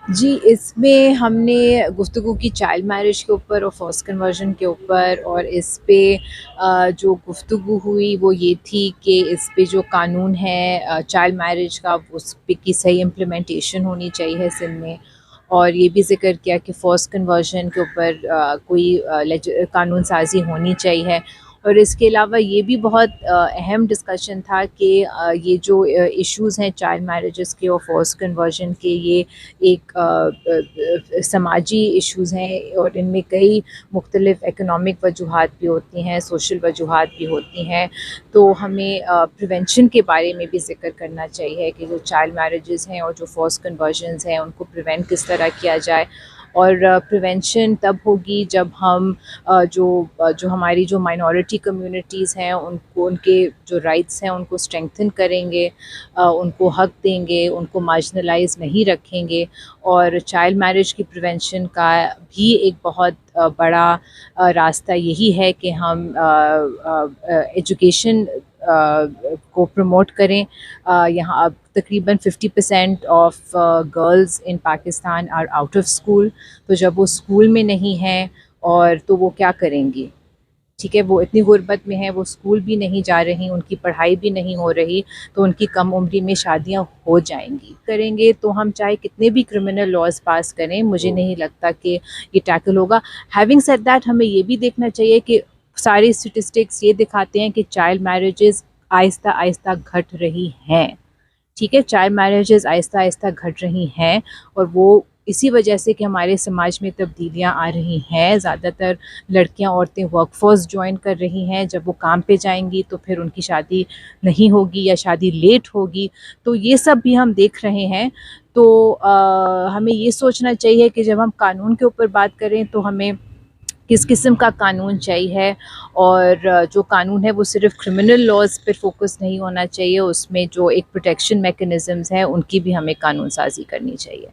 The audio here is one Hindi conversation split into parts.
जी, इसमें हमने गुफ्तगू की चाइल्ड मैरिज के ऊपर और फ़ोर्स्ड कन्वर्जन के ऊपर, और इस पे जो गुफ्तगू हुई वो ये थी कि इस पे जो कानून है चाइल्ड मैरिज का, उस पे की सही इम्प्लीमेंटेशन होनी चाहिए सिंध में। और ये भी ज़िक्र किया कि फ़ोर्स्ड कन्वर्जन के ऊपर कोई कानून साज़ी होनी चाहिए। और इसके अलावा ये भी बहुत अहम डिस्कशन था कि ये जो इश्यूज़ हैं चाइल्ड मैरिजेस के और फ़ोर्स्ड कन्वर्जन के, ये एक समाजी इश्यूज़ हैं, और इनमें कई मुख्तलिफ़ इकनॉमिक वजूहात भी होती हैं, सोशल वजूहात भी होती हैं। तो हमें प्रिवेंशन के बारे में भी ज़िक्र करना चाहिए कि जो चाइल्ड मैरिजेज़ हैं और जो फ़ोर्स्ड कन्वर्जन्स हैं उनको प्रिवेंट किस तरह किया जाए। और प्रिवेंशन तब होगी जब हम जो हमारी जो माइनॉरिटी कम्युनिटीज़ हैं उनको, उनके जो राइट्स हैं उनको स्ट्रेंथन करेंगे, उनको हक देंगे, उनको मार्जिनलाइज नहीं रखेंगे। और चाइल्ड मैरिज की प्रिवेंशन का भी एक बहुत बड़ा रास्ता यही है कि हम एजुकेशन को प्रमोट करें। यहाँ अब तकरीबन 50% of girls in Pakistan are out of school. तो जब वो स्कूल में नहीं हैं और तो वो क्या करेंगी? ठीक है, वो इतनी गुर्बत में है, वो स्कूल भी नहीं जा रही, उनकी पढ़ाई भी नहीं हो रही, तो उनकी कम उम्री में शादियां हो जाएंगी। करेंगे तो हम चाहे कितने भी क्रिमिनल लॉज पास करें, मुझे नहीं लगता कि ये टैकल होगा। हैविंग सेड दैट, हमें ये भी देखना चाहिए कि सारे स्टेटिस्टिक्स ये दिखाते हैं कि चाइल्ड मैरिजेस आहिस्ता आहिस्ता घट रही हैं। ठीक है, चाइल्ड मैरिजेस आहिस्ता आहिस्ता घट रही हैं, और वो इसी वजह से कि हमारे समाज में तब्दीलियां आ रही हैं। ज़्यादातर लड़कियां, औरतें वर्कफोर्स ज्वाइन कर रही हैं। जब वो काम पे जाएंगी तो फिर उनकी शादी नहीं होगी या शादी लेट होगी। तो ये सब भी हम देख रहे हैं। तो हमें ये सोचना चाहिए कि जब हम कानून के ऊपर बात करें तो हमें किस किस्म का कानून चाहिए। और जो कानून है वो सिर्फ क्रिमिनल लॉज पर फोकस नहीं होना चाहिए, उसमें जो एक प्रोटेक्शन मैकेनिज़म्स हैं उनकी भी हमें कानून साजी करनी चाहिए।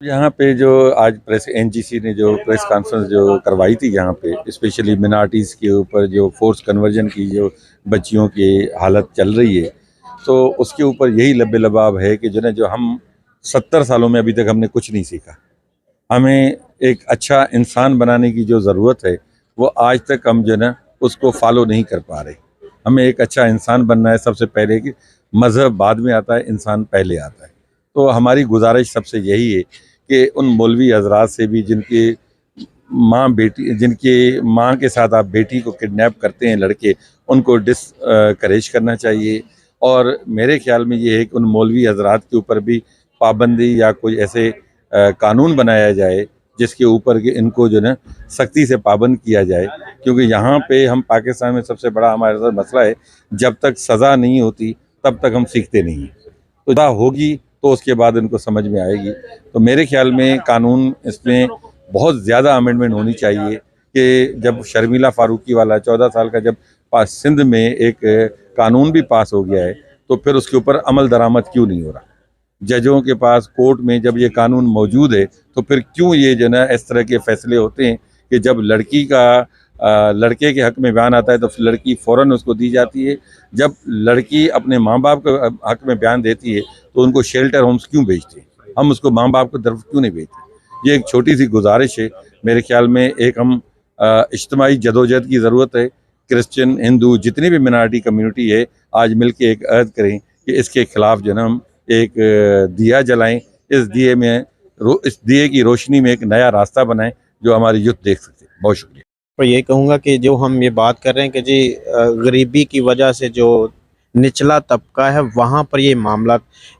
यहाँ पे जो आज प्रेस एनजीसी ने जो प्रेस कॉन्फ्रेंस जो करवाई थी, यहाँ पे स्पेशली मिनार्टीज़ के ऊपर जो फोर्स कन्वर्जन की जो बच्चियों की हालत चल रही है, तो उसके ऊपर यही लबे लबाब है कि जो है, जो हम 70 सालों में अभी तक हमने कुछ नहीं सीखा। हमें एक अच्छा इंसान बनाने की जो ज़रूरत है, वो आज तक हम जो है ना उसको फॉलो नहीं कर पा रहे। हमें एक अच्छा इंसान बनना है, सबसे पहले कि मज़हब बाद में आता है, इंसान पहले आता है। तो हमारी गुजारिश सबसे यही है कि उन मौलवी हजरात से भी जिनके माँ के साथ आप बेटी को किडनैप करते हैं लड़के, उनको डिसकरेज करना चाहिए। और मेरे ख्याल में ये है कि उन मौलवी हजरात के ऊपर भी पाबंदी या कोई ऐसे कानून बनाया जाए जिसके ऊपर कि इनको जो है सख्ती से पाबंद किया जाए। क्योंकि यहाँ पे हम पाकिस्तान में सबसे बड़ा हमारे साथ मसला है, जब तक सज़ा नहीं होती तब तक हम सीखते नहीं हैं। तो सज़ा होगी तो उसके बाद इनको समझ में आएगी। तो मेरे ख्याल में कानून इसमें बहुत ज़्यादा अमेंडमेंट होनी चाहिए कि जब शर्मिला फारूकी वाला 14 साल का जब पास सिंध में एक कानून भी पास हो गया है, तो फिर उसके ऊपर अमल दरामद क्यों नहीं हो रहा? जजों के पास कोर्ट में जब ये कानून मौजूद है, तो फिर क्यों ये जो है इस तरह के फैसले होते हैं कि जब लड़के के हक में बयान आता है तो फिर लड़की फ़ौरन उसको दी जाती है। जब लड़की अपने माँ बाप के हक में बयान देती है तो उनको शेल्टर होम्स क्यों भेजते हैं? हम उसको माँ बाप की तरफ क्यों नहीं भेजते? ये एक छोटी सी गुजारिश है। मेरे ख्याल में एक हम इज्तिमाई जदोजहद की ज़रूरत है। क्रिश्चियन, हिंदू, जितनी भी मिनारिटी कम्युनिटी है, आज मिल के एक अहद करें कि इसके खिलाफ जो है ना हम एक दिया जलाएं। इस दिए की रोशनी में एक नया रास्ता बनाएं जो हमारी युथ देख सकते हैं। बहुत शुक्रिया। तो ये कहूँगा कि जो हम ये बात कर रहे हैं कि जी गरीबी की वजह से जो निचला तबका है वहाँ पर ये मामला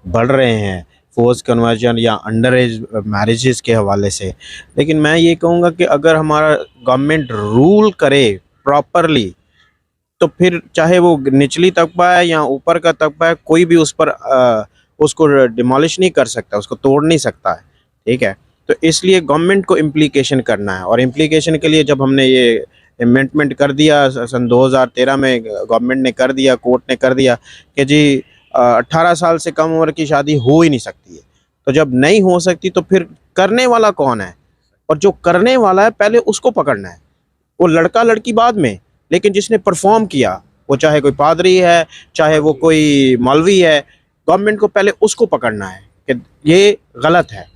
बढ़ रहे हैं, फोर्स कन्वर्जन या अंडर एज मैरिजेस के हवाले से। लेकिन मैं ये कहूँगा कि अगर हमारा गवर्नमेंट रूल करे प्रॉपरली, तो फिर चाहे वो निचली तबका है या ऊपर का तबका है, कोई भी उस पर उसको डिमोलिश नहीं कर सकता, उसको तोड़ नहीं सकता है। ठीक है, तो इसलिए गवर्नमेंट को इम्प्लीकेशन करना है, और इम्प्लीकेशन के लिए जब हमने ये अमेंडमेंट कर दिया सन 2013 में, गवर्नमेंट ने कर दिया, कोर्ट ने कर दिया कि जी 18 साल से कम उम्र की शादी हो ही नहीं सकती है। तो जब नहीं हो सकती तो फिर करने वाला कौन है? और जो करने वाला है पहले उसको पकड़ना है। वो लड़का लड़की बाद में, लेकिन जिसने परफॉर्म किया, वो चाहे कोई पादरी है, चाहे वो कोई मौलवी है, गवर्नमेंट को पहले उसको पकड़ना है कि ये गलत है।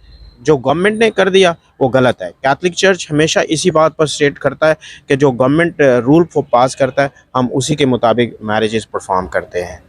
जो गवर्नमेंट ने कर दिया वो गलत है। कैथलिक चर्च हमेशा इसी बात पर स्टेट करता है कि जो गवर्नमेंट रूल पास करता है हम उसी के मुताबिक मैरिजेस परफॉर्म करते हैं।